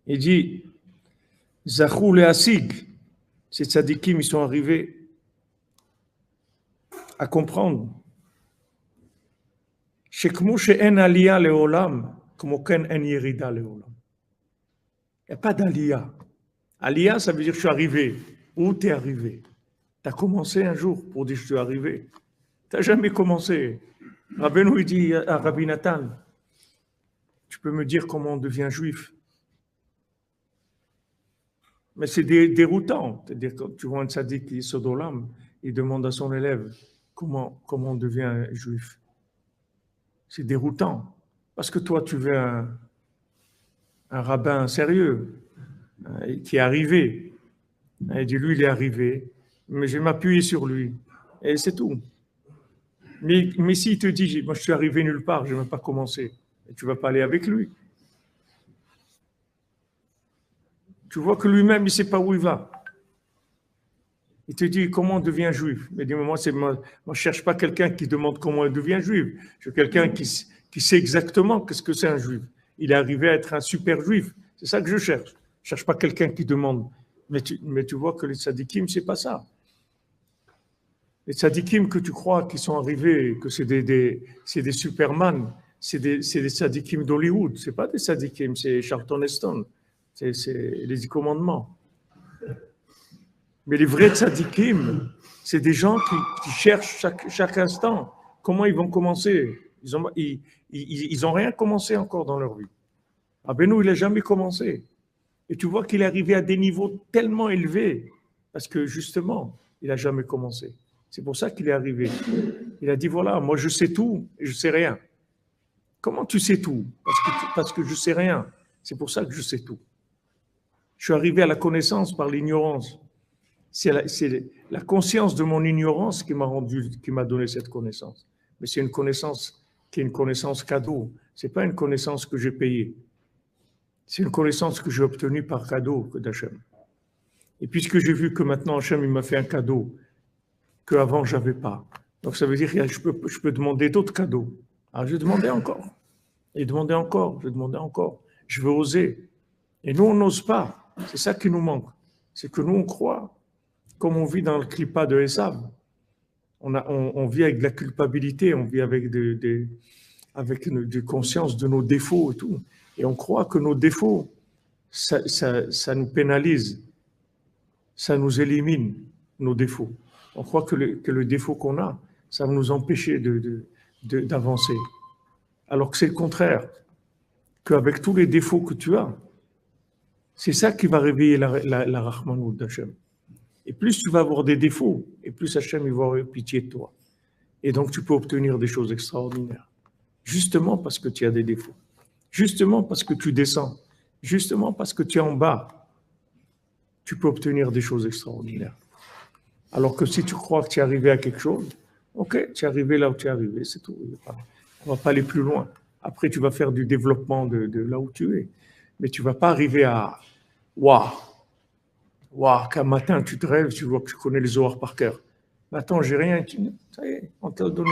Il dit, Zachou le Asig, ces tzadikim, ils sont arrivés à comprendre. Shekmo she'en aliyah le'olam, como ken en yerida le'olam. Il n'y a pas d'aliyah. Aliyah, ça veut dire je suis arrivé. Où tu es arrivé? Tu as commencé un jour pour dire je suis arrivé. Tu n'as jamais commencé. Rabbeinu, il dit à Rabbi Nathan, tu peux me dire comment on devient juif? Mais c'est déroutant. C'est-à-dire quand tu vois un tzaddik qui est sodolam, il demande à son élève comment on devient juif. C'est déroutant. Parce que toi, tu veux un rabbin sérieux qui est arrivé. Il dit, lui, il est arrivé, mais je vais m'appuyer sur lui. Et c'est tout. Mais s'il te dit, moi, je suis arrivé nulle part, je ne vais pas commencer, et tu ne vas pas aller avec lui. Tu vois que lui-même, il ne sait pas où il va. Il te dit, comment on devient juif? Mais dis-moi, moi, je ne cherche pas quelqu'un qui demande comment on devient juif. Je veux quelqu'un qui sait exactement qu'est-ce que c'est un juif. Il est arrivé à être un super juif. C'est ça que je cherche. Je ne cherche pas quelqu'un qui demande. Mais tu vois que les tzadikim, ce n'est pas ça. Les tzadikim que tu crois qui sont arrivés, que c'est des superman, c'est des tzadikim d'Hollywood. Ce n'est pas des tzadikim, c'est Charlton Heston. C'est les 10 commandements. Mais les vrais tzadikim, c'est des gens qui cherchent chaque instant comment ils vont commencer. Ils ont rien commencé encore dans leur vie. Rabbeinu, il n'a jamais commencé. Et tu vois qu'il est arrivé à des niveaux tellement élevés parce que justement, il n'a jamais commencé. C'est pour ça qu'il est arrivé. Il a dit, voilà, moi je sais tout et je ne sais rien. Comment tu sais tout? Parce que je ne sais rien. C'est pour ça que je sais tout. Je suis arrivé à la connaissance par l'ignorance. C'est la conscience de mon ignorance qui m'a donné cette connaissance. Mais c'est une connaissance qui est une connaissance cadeau. Ce n'est pas une connaissance que j'ai payée. C'est une connaissance que j'ai obtenue par cadeau d'Hachem. Et puisque j'ai vu que maintenant Hachem il m'a fait un cadeau qu'avant je n'avais pas. Donc ça veut dire que je peux demander d'autres cadeaux. Alors je vais demander encore. Et demander encore, je vais demander encore. Je veux oser. Et nous, on n'ose pas. C'est ça qui nous manque. C'est que nous, on croit. Comme on vit dans le clipat de Esav, on vit avec de la culpabilité, on vit avec de conscience de nos défauts et tout. Et on croit que nos défauts, ça nous pénalise, ça nous élimine, nos défauts. On croit que le défaut qu'on a, ça va nous empêcher d'avancer. Alors que c'est le contraire, qu'avec tous les défauts que tu as, c'est ça qui va réveiller la Rahmanout d'Hachem. Et plus tu vas avoir des défauts, et plus Hachem il va avoir pitié de toi. Et donc tu peux obtenir des choses extraordinaires. Justement parce que tu as des défauts. Justement parce que tu descends. Justement parce que tu es en bas. Tu peux obtenir des choses extraordinaires. Alors que si tu crois que tu es arrivé à quelque chose, ok, tu es arrivé là où tu es arrivé, c'est tout. On ne va pas aller plus loin. Après, tu vas faire du développement de là où tu es. Mais tu ne vas pas arriver à waouh, qu'un matin tu te rêves, tu vois que tu connais les Zohar par cœur. Mais attends, j'ai rien. Ça y est, on t'a donné.